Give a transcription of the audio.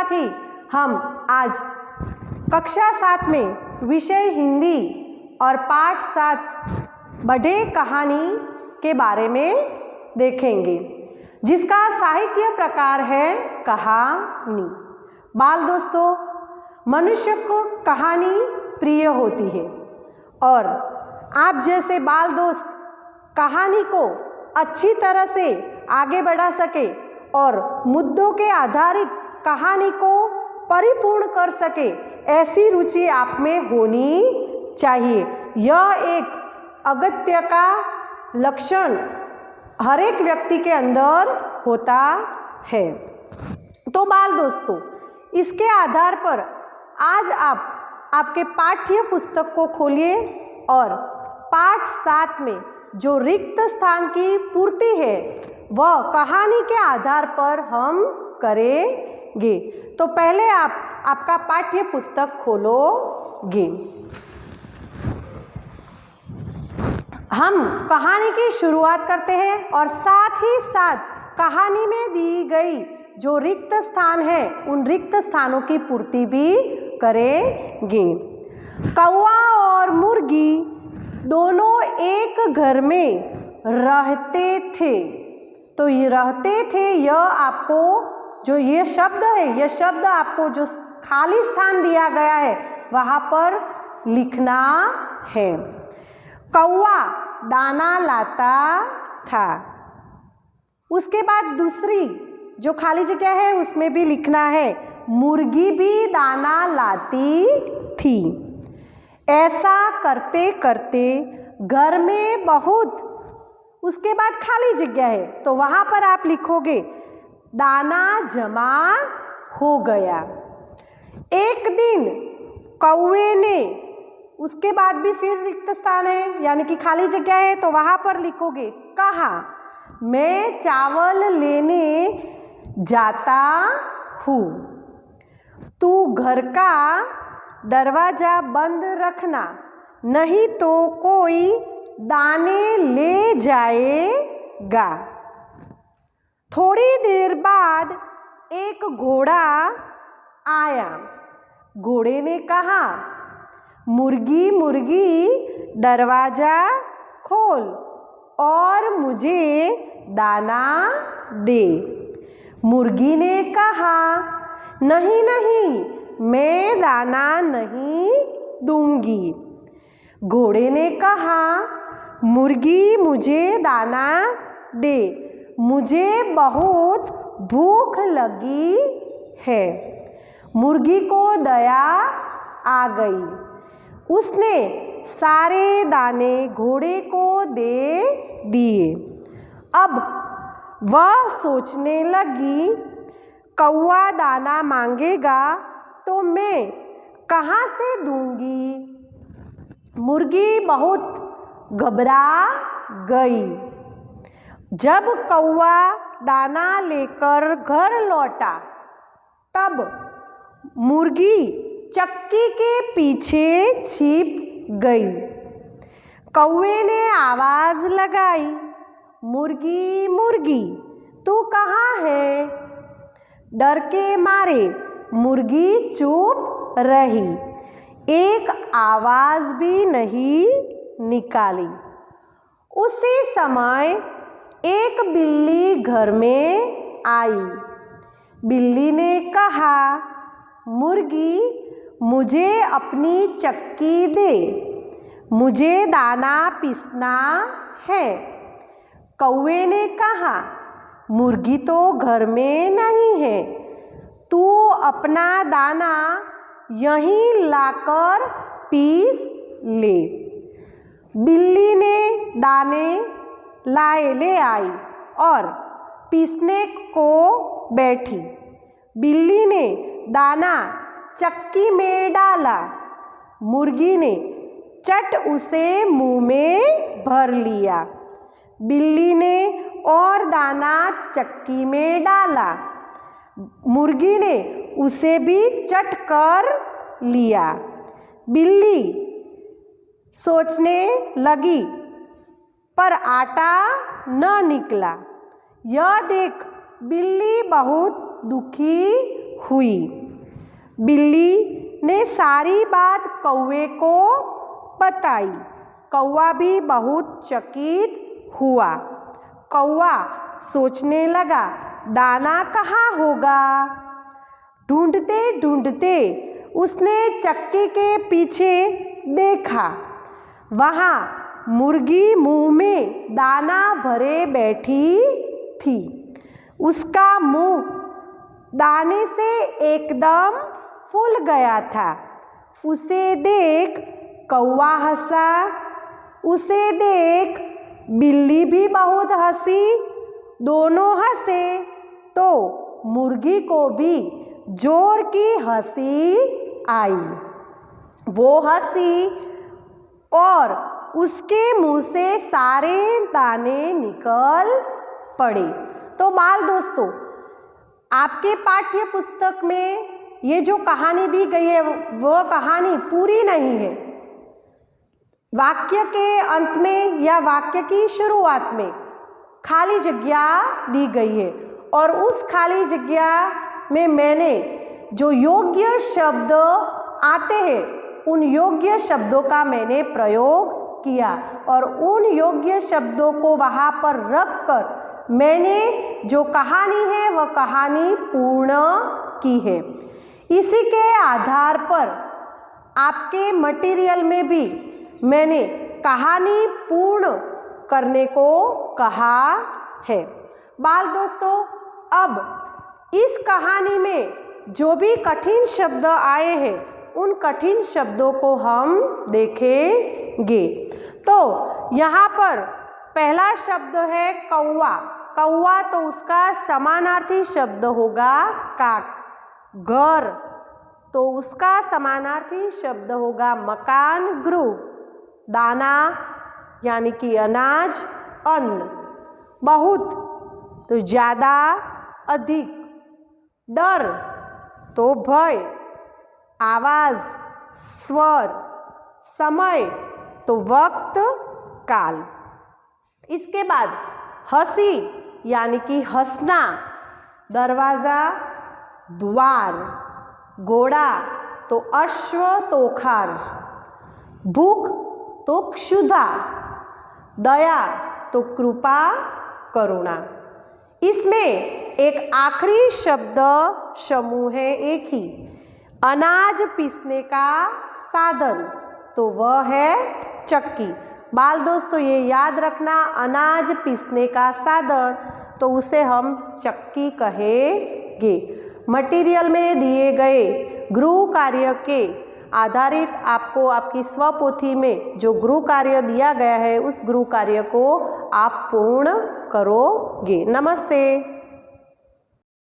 साथ ही हम आज कक्षा 7 में विषय हिंदी और पाठ 7 बढ़े कहानी के बारे में देखेंगे, जिसका साहित्य प्रकार है कहानी। बाल दोस्तों, मनुष्य को कहानी प्रिय होती है और आप जैसे बाल दोस्त कहानी को अच्छी तरह से आगे बढ़ा सके और मुद्दों के आधारित कहानी को परिपूर्ण कर सके, ऐसी रुचि आप में होनी चाहिए। यह एक अगत्य का लक्षण हर एक व्यक्ति के अंदर होता है। तो बाल दोस्तों, इसके आधार पर आज आप आपके पाठ्य पुस्तक को खोलिए और पाठ 7 में जो रिक्त स्थान की पूर्ति है वह कहानी के आधार पर हम करेंगे। तो पहले आप आपका पाठ्य पुस्तक खोलोगे। हम कहानी की शुरुआत करते हैं और साथ ही साथ कहानी में दी गई जो रिक्त स्थान है उन रिक्त स्थानों की पूर्ति भी करेंगे। कौवा और मुर्गी दोनों एक घर में रहते थे। तो ये रहते थे, यह आपको जो ये शब्द है, यह शब्द आपको जो खाली स्थान दिया गया है वहाँ पर लिखना है। कौवा दाना लाता था। उसके बाद दूसरी जो खाली जगह है उसमें भी लिखना है मुर्गी भी दाना लाती थी। ऐसा करते करते घर में बहुत, उसके बाद खाली जगह है तो वहाँ पर आप लिखोगे दाना जमा हो गया। एक दिन कौवे ने, उसके बाद भी फिर रिक्त स्थान है यानी कि खाली जगह है तो वहाँ पर लिखोगे कहा मैं चावल लेने जाता हूँ, तू घर का दरवाज़ा बंद रखना, नहीं तो कोई दाने ले जाएगा। थोड़ी देर बाद एक घोड़ा आया। घोड़े ने कहा मुर्गी मुर्गी दरवाज़ा खोल और मुझे दाना दे। मुर्गी ने कहा नहीं नहीं, मैं दाना नहीं दूंगी। घोड़े ने कहा मुर्गी मुझे दाना दे, मुझे बहुत भूख लगी है। मुर्गी को दया आ गई। उसने सारे दाने घोड़े को दे दिए। अब वह सोचने लगी कौवा दाना मांगेगा तो मैं कहाँ से दूंगी। मुर्गी बहुत घबरा गई। जब कौवा दाना लेकर घर लौटा तब मुर्गी चक्की के पीछे छिप गई। कौवे ने आवाज़ लगाई मुर्गी मुर्गी तू कहाँ है। डर के मारे मुर्गी चुप रही, एक आवाज़ भी नहीं निकाली। उसी समय एक बिल्ली घर में आई। बिल्ली ने कहा मुर्गी मुझे अपनी चक्की दे, मुझे दाना पीसना है। कौवे ने कहा मुर्गी तो घर में नहीं है, तू अपना दाना यहीं लाकर पीस ले। बिल्ली ने दाने ले आई और पीसने को बैठी। बिल्ली ने दाना चक्की में डाला। मुर्गी ने चट उसे मुंह में भर लिया। बिल्ली ने और दाना चक्की में डाला। मुर्गी ने उसे भी चट कर लिया। बिल्ली सोचने लगी पर आटा न निकला। यह देख बिल्ली बहुत दुखी हुई। बिल्ली ने सारी बात कौवे को बताई। कौवा भी बहुत चकित हुआ। कौवा सोचने लगा, दाना कहाँ होगा। ढूंढते ढूंढते उसने चक्की के पीछे देखा। वहाँ मुर्गी मुंह में दाना भरे बैठी थी। उसका मुंह दाने से एकदम फूल गया था। उसे देख कौवा हंसा। उसे देख बिल्ली भी बहुत हंसी। दोनों हंसे तो मुर्गी को भी जोर की हंसी आई। वो हंसी और उसके मुंह से सारे दाने निकल पड़े। तो बाल दोस्तों, आपके पाठ्य पुस्तक में ये जो कहानी दी गई है वो कहानी पूरी नहीं है। वाक्य के अंत में या वाक्य की शुरुआत में खाली जगह दी गई है और उस खाली जगह में मैंने जो योग्य शब्द आते हैं उन योग्य शब्दों का मैंने प्रयोग किया और उन योग्य शब्दों को वहाँ पर रखकर मैंने जो कहानी है वह कहानी पूर्ण की है। इसी के आधार पर आपके मटेरियल में भी मैंने कहानी पूर्ण करने को कहा है। बाल दोस्तों, अब इस कहानी में जो भी कठिन शब्द आए हैं उन कठिन शब्दों को हम देखेंगे। तो यहाँ पर पहला शब्द है कौवा। कौवा तो उसका समानार्थी शब्द होगा काक। घर तो उसका समानार्थी शब्द होगा मकान, गृह। दाना यानी कि अनाज, अन्न। बहुत तो ज़्यादा, अधिक। डर तो भय, आवाज़, स्वर। समय तो वक्त, काल। इसके बाद हंसी यानी कि हंसना। दरवाज़ा, द्वार। घोड़ा तो अश्व, तोखार। भूख तो क्षुधा। दया तो कृपा, करुणा। इसमें एक आखिरी शब्द समूह है एक ही, अनाज पीसने का साधन, तो वह है चक्की। बाल दोस्तों, ये याद रखना, अनाज पीसने का साधन तो उसे हम चक्की कहेंगे। मटेरियल में दिए गए गृह कार्य के आधारित आपको आपकी स्वपोथी में जो गृह कार्य दिया गया है उस गृह कार्य को आप पूर्ण करोगे। नमस्ते।